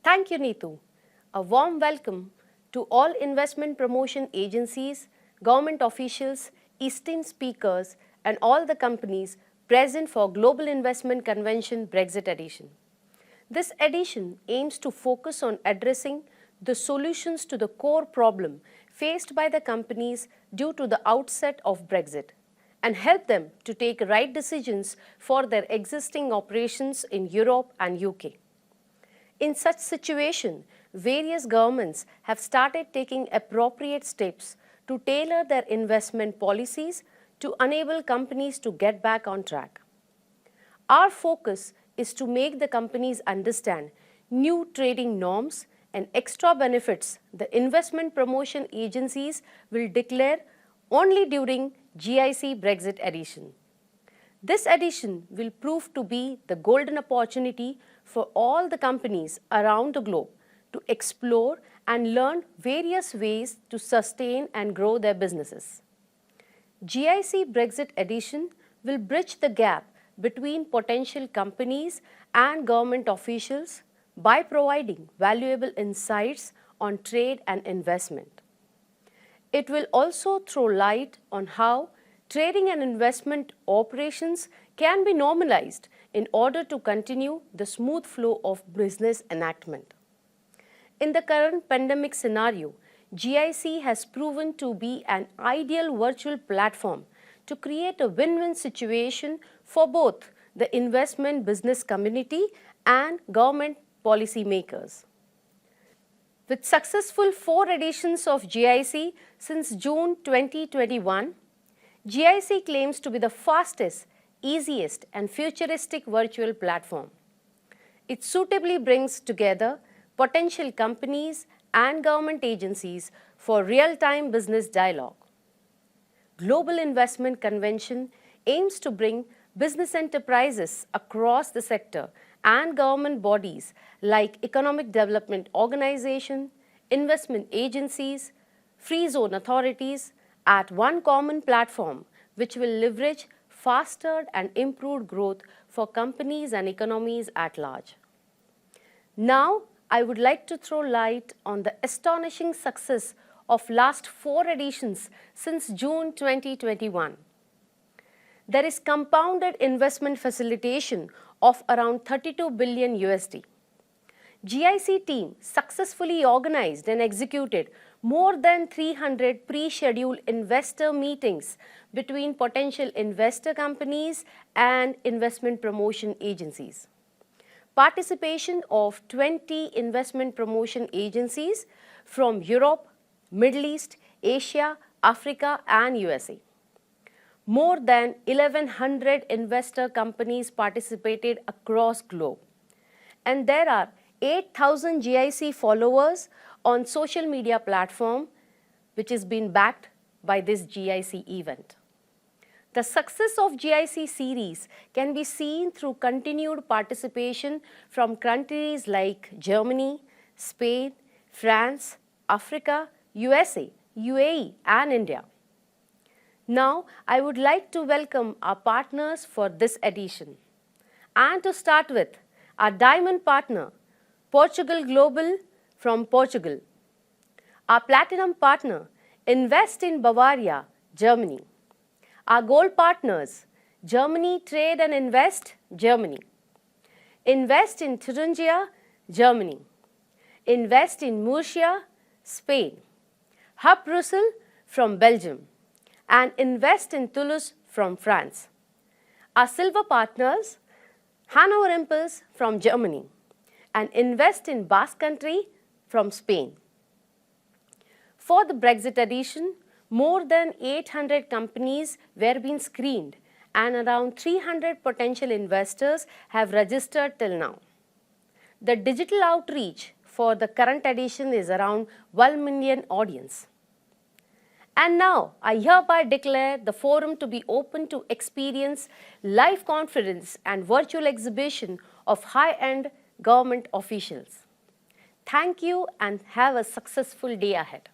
Thank you, Neetu. A warm welcome to all investment promotion agencies, government officials, esteemed speakers, and all the companies present for Global Investment Convention Brexit edition. This edition aims to focus on addressing the solutions to the core problem faced by the companies due to the outset of Brexit and help them to take right decisions for their existing operations in Europe and UK. In such situation, various governments have started taking appropriate steps to tailor their investment policies to enable companies to get back on track. Our focus is to make the companies understand new trading norms and extra benefits the investment promotion agencies will declare only during GIC Brexit edition. This edition will prove to be the golden opportunity for all the companies around the globe to explore and learn various ways to sustain and grow their businesses. GIC Brexit edition will bridge the gap between potential companies and government officials by providing valuable insights on trade and investment. It will also throw light on how trading and investment operations can be normalized in order to continue the smooth flow of business enactment. In the current pandemic scenario, GIC has proven to be an ideal virtual platform to create a win-win situation for both the investment business community and government policy makers. With successful 4 editions of GIC since June 2021, GIC claims to be the fastest, easiest and futuristic virtual platform. It suitably brings together potential companies and government agencies for real-time business dialogue. Global Investment Convention aims to bring business enterprises across the sector and government bodies like Economic Development Organization, investment agencies, free zone authorities at one common platform which will leverage faster and improved growth for companies and economies at large. Now, I would like to throw light on the astonishing success of last 4 editions since June 2021. There is compounded investment facilitation of around 32 billion USD. GIC team successfully organized and executed more than 300 pre-scheduled investor meetings between potential investor companies and investment promotion agencies. Participation of 20 investment promotion agencies from Europe, Middle East, Asia, Africa and USA. More than 1100 investor companies participated across globe. And there are 8,000 GIC followers on social media platform which is being backed by this GIC event. The success of GIC series can be seen through continued participation from countries like Germany, Spain, France, Africa, USA, UAE and India. Now, I would like to welcome our partners for this edition. And to start with, our diamond partner, Portugal Global from Portugal. Our platinum partner, Invest in Bavaria, Germany. Our gold partners, Germany Trade and Invest, Germany. Invest in Thuringia, Germany. Invest in Murcia, Spain. Hub Brussels from Belgium. And Invest in Toulouse from France. Our silver partners, Hanover Impulse from Germany. And Invest in Basque Country from Spain. For the Brexit edition, more than 800 companies were being screened and around 300 potential investors have registered till now. The digital outreach for the current edition is around 1 million audience. And now, I hereby declare the forum to be open to experience live conference and virtual exhibition of high-end government officials. Thank you and have a successful day ahead.